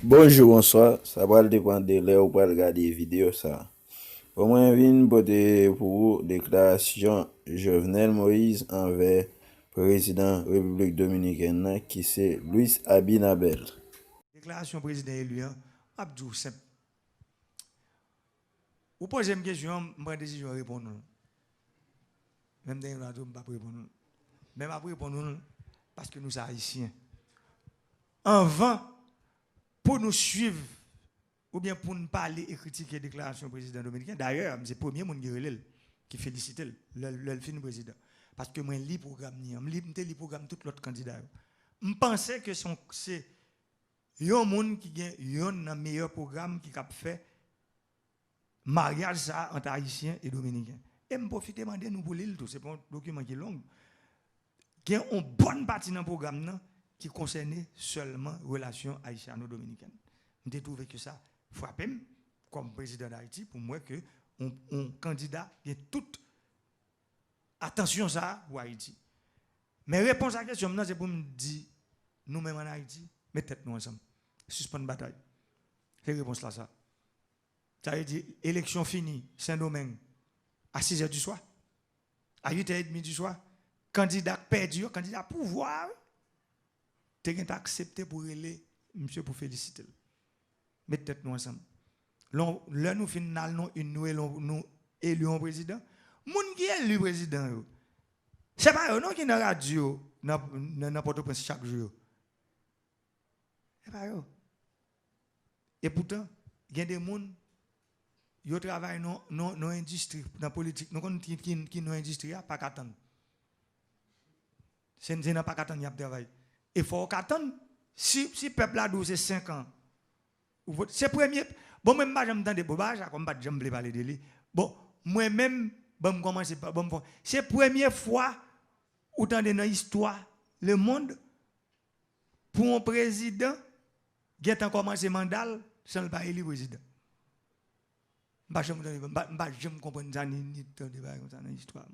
Bonjour, bonsoir. Ça va dépendre de l'heure où vous regarder la vidéo. Ça. Au moins, une beauté pour vous, déclaration Jovenel Moïse envers président République Dominicaine qui c'est Luis Abinabel. Déclaration président élu, Abdou, simple. Vous posez une question, je prends décision de répondre. Même dans la je ne pas répondre. Même après répondre, parce que nous sommes haïtiens. Avant, pour nous suivre, ou bien pour nous parler et critiquer la déclaration du président dominicain, d'ailleurs, c'est le premier monde qui félicite le fin président. Parce que moi, je lis le programme, je lis le programme tout l'autre candidat. Je pensais que c'est un monde qui a un meilleur programme qui a fait mariage ça entre haïtiens et dominicains. Et je profite de demander nous pour l'île tout, c'est pas un document qui est long. Il y a une bonne partie dans le programme qui concernait seulement relations haïtiano-dominicaines. Je trouvé que ça frappait comme président d'Haïti pour moi que un candidat qui a toute attention ça pour Haïti. Mais réponse à la question c'est pour me dire nous-mêmes en Haïti, mettez-nous ensemble. Suspendre la bataille. C'est la réponse là ça. Ça veut dire élection finie, Saint-Domingue, à 6h du soir, à 8h30 du soir, candidat perdu, candidat pouvoir, tu as accepté pour aller, monsieur, pour féliciter. Mettez-nous ensemble. Là, nous finissons, nous élus un président. Moun qui est le président, c'est pas eux qui sont dans la radio, dans n'importe où chaque jour. C'est pas eux. Et pourtant, il y a des gens qui travaillent dans l'industrie, dans la politique, qui dans l'industrie, pas qu'attendre. C'est pas qu'attendre, il y a travail. Il faut qu'attendre, si le peuple a 12 et 5 ans, c'est premier. Bon, même pas, j'aime des bobages, comme pas, j'aime parler de lui. Bon, moi-même, bon, commencer par bon, c'est la première fois où dans l'histoire, le monde, pour un président, qui a commencé mandat, sans le pas élu président. Je ne comprends pas ni dans l'histoire.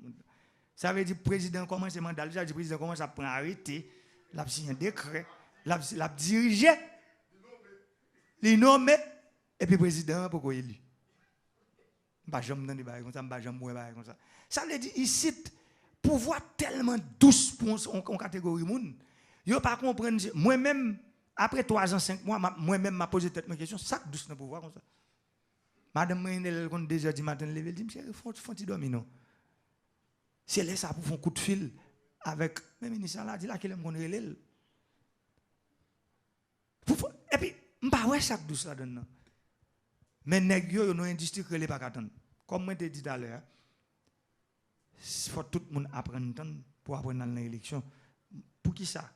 Ça veut dire que le président commence à mandat, le président commence à prendre arrêté, il a signé un décret, il a dirigé, il nommé, et puis le président pourquoi élu. Je ne comprends pas comme ça, je ne comprends pas comme ça. Ça veut dire ici, pouvoir tellement douce pour une catégorie de monde. Je ne pas comprendre. Moi-même, après 3 ans, 5 mois, moi-même, je posé cette question, ça douce dans le pouvoir comme ça. Madame Moïnel, quand 2h du matin, elle dit, monsieur, faut-il dormir, non? C'est là ça pour faire un coup de fil avec le ministre là, dit là qu'il aime qu'on relève. Et puis, je ne sais pas ça douce là-dedans. Mais nèg yo dans industrie que les pas attendre. Comme moi t'ai dit tout à l'heure, il faut tout le monde apprendre pour apprendre dans l'élection. Pour qui ça?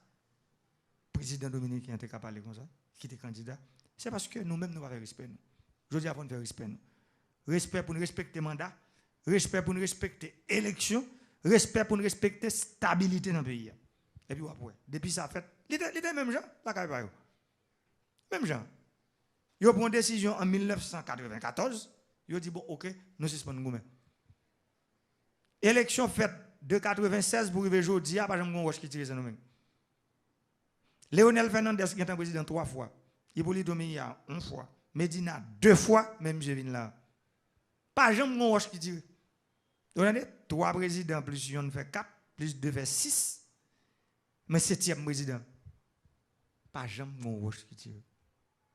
Président dominicain était capable comme ça, qui était candidat. C'est parce que nous-mêmes nous avons respect. Je dis avant de faire respect. Respect pour nous respecter le mandat, respect pour nous respecter l'élection, respect pour nous respecter la stabilité dans le pays. Et puis après, depuis ça fait, l'idée même gens, la caille même gens. Ils ont pris une décision en 1994, ils ont dit bon ok, nous suspendons nous. Élection faite de 96 pour arriver aujourd'hui, pas jamais on qui tire ça nous-mêmes. Léonel Fernandez qui est un président 3 fois, Hippolyte Dominguez 1 fois, Medina 2 fois, même je viens là. Pas jamais on qui tire. Vous voyez, 3 présidents plus 1 fait 4, plus 2 fait 6. Mais 7e président. Pas jamais on qui tire.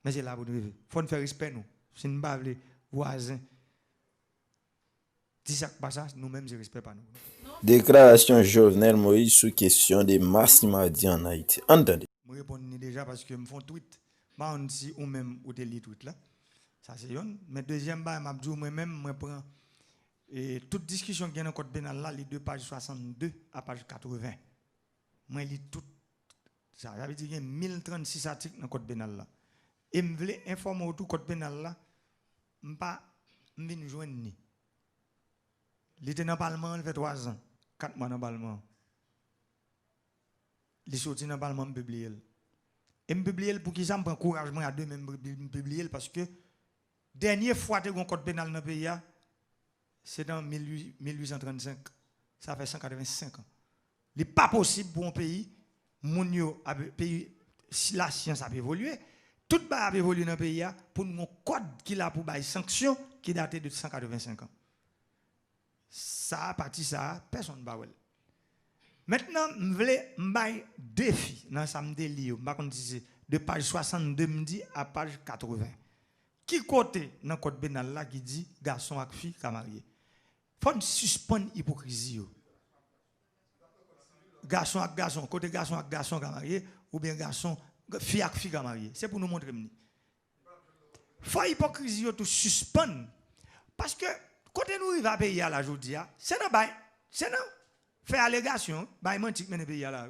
Mais c'est là pour nous vivre. Il faut nous faire respect, nous. Si nous ne pas les voisins, si ça passe, nous-mêmes, je ne respecte pas nous. Déclaration Jovenel Moïse sous question de Massimadi en Haïti. Entendez. Je réponds déjà parce que je me fais un tweet. Je si ou même ou te lis tweet là. Ça c'est une. Mais deuxième, je dis moi-même, je prends toute discussion qui est dans le code pénal là, les 2 pages 62 à page 80. Je lis tout ça. Ça veut dire qu'il y a 1036 articles dans le code pénal là. Et je voulais informer autour du code pénal là, je ne viens pas joindre ni. Il était dans le Parlement, il fait 3 ans, 4 mois dans le Parlement. Il est sorti dans le Parlement, je publie. Et je publie pour qu'il me prenne courage à deux, même je publie parce que dernière fois que tu as un code pénal dans le pays, c'est en 1835. Ça fait 185 ans. Il n'est pas possible pour un pays, si la science a évolué, tout va évoluer dans le pays pour nous un code qui a pour des sanctions qui date de 185 ans. Ça, partie ça, personne ne va voir. Maintenant, je voulais un défi dans samedi livre, de page 62 à page 80. Qui côté dans le code pénal là qui dit garçon et fille qui marié? Il faut suspendre l'hypocrisie. Garçon avec garçon, côté garçon avec garçon qui marié, ou bien garçon, fille avec fille qui marié. C'est pour nous montrer. Il faut l'hypocrisie tout suspendre. Parce que côté nous arrivons à payer à la journée, c'est non, faire allégation, bah il mentit mais pays là.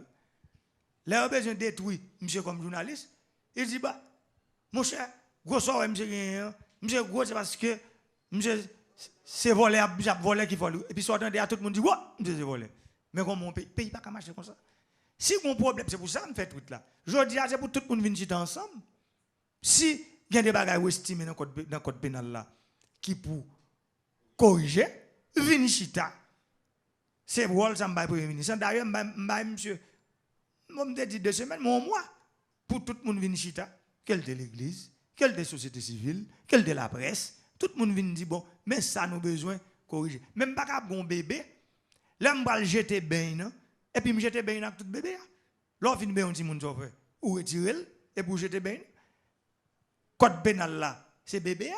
Là on besoin détruire monsieur comme journaliste, il dit bah mon cher, gros sort monsieur gros c'est parce que monsieur c'est volé qui vole et puis sortant derrière tout le monde dit ouais, monsieur c'est volé. Mais comme mon pays pas marcher comme ça. Si mon problème c'est pour ça on fait tout là. Je dis c'est pour tout le monde venir chiter ensemble. Si il y a des bagages estimés dans le code pénal là qui pour corriger, venir chita. C'est rôle ça m'a premier ministre. D'ailleurs monsieur moi me dit 2 semaines mon mois pour tout le monde venir chita, quelle de l'église, quelle de société civile, quelle de la presse, tout le monde vient dire bon, mais ça nous besoin corriger. Même pas qu'à bon bébé, là me va jeter bain non et puis me jeter bain avec tout bébé. Là fin bain on dit moun fait ou retirer et pour jeter bain. Code pénal là, c'est bébé.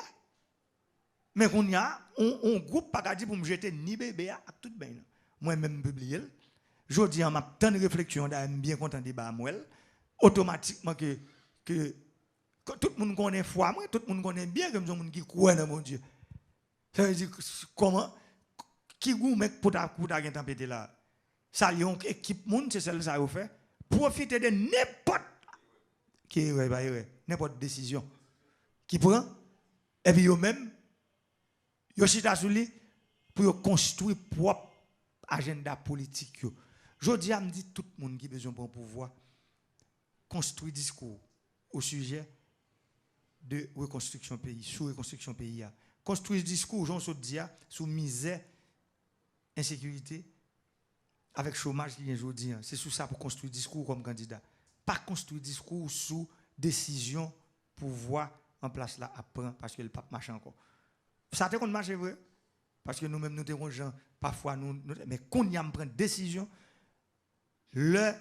Mais qu'on y a un groupe pas dit pour me jeter ni bébé à tout bain. Moi-même publié. Je dis en ma tant de réflexion bien content débat moi automatiquement que tout le monde connaît foi moi, tout le monde connaît bien comme monde qui croit dans mon Dieu. Ça veut dire comment qui goût mec pour ta tempête là. Ça y est équipe monde c'est celle ça fait profiter de n'importe décision qui prend et puis yo même yo chita sou li pour construire propre agenda politique yo. Jodi a me dit tout le monde qui besoin pour pouvoir construire discours au sujet de reconstruction pays, sous reconstruction pays. Construire discours, j'en saute dire, sous misère, insécurité, avec chômage qui est aujourd'hui. C'est sous ça pour construire discours comme candidat. Pas construire discours sous décision pouvoir en place là après parce que le pape marche encore. Ça te compte marche vrai parce que nous-mêmes nous avons gens parfois mais quand y a prendre décision le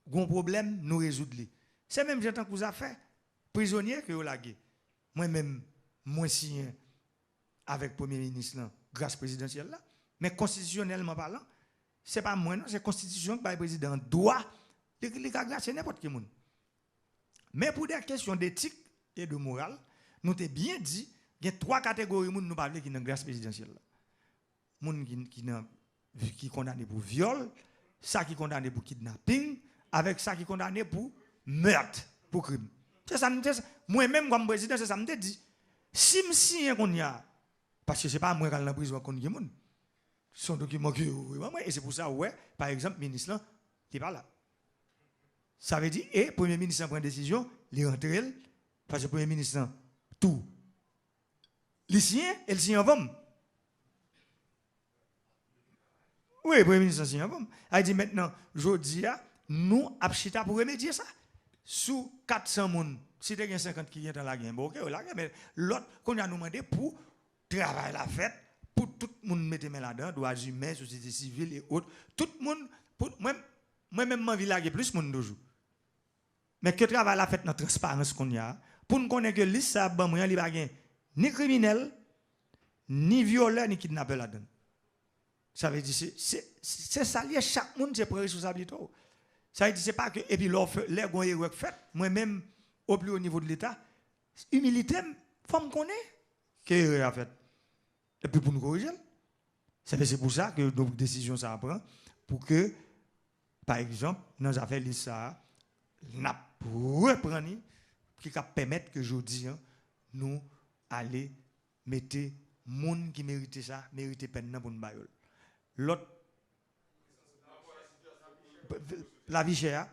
gros problème nous résoudre. C'est même j'entends que vous avez fait prisonnier que vous lagué. Moi-même moi signé avec premier ministre là, grâce présidentielle là, mais constitutionnellement parlant, c'est pas moi non, c'est constitution que le président doit les grâce n'importe qui monde. Mais pour des questions d'éthique et de morale, nous t'ai bien dit, il y a 3 catégories de nous parler qui dans grâce présidentielle là. Moun qui condamné pour viol, ça qui condamné pour kidnapping, avec ça qui condamné pour meurtre, pour crime. C'est ça, moi-même comme président, c'est ça me dit. Si je signe qu'on y a, parce que ce n'est pas moi qui suis dans la prison qu'on y a, son document qui est, et c'est pour ça, ouais, par exemple, le ministre là, qui n'est pas là. Ça veut dire, et le Premier ministre prend une décision, il rentre, parce que le Premier ministre, tout, il signe, et il signe en pomme. Oui, le Premier ministre signe en pomme. Il dit maintenant, je dis, nous, abchita pour remédier ça. Sous 400 personnes, si tu as 50 qui sont dans la guerre, ok, mais l'autre, qu'on a nous demandé pour travailler la fête, pour tout le monde mettre main là-dedans, droits humains, société civile et autres, tout le monde, moi-même, je vis plus de monde toujours. Mais que travaille la fête dans la transparence qu'on y a, pour nous connaître que l'île, ça, il n'y a ni criminel, ni violeur, ni kidnappeur là-dedans. Ça veut dire, c'est ça, chaque monde, c'est pour responsabilité. Ça veut dire, c'est pas que, et puis, les gens fait, moi-même, au plus haut niveau de l'État, humilité, il faut me connaître que a fait. Et puis, pour nous corriger, c'est pour ça que nos décisions, ça prend, pour que, par exemple, dans les affaires de ça, nous reprendre, qui permettre que aujourd'hui, nous aller mettre les gens qui méritent ça, méritent peine pour nous bailler. L'autre, la vie chère,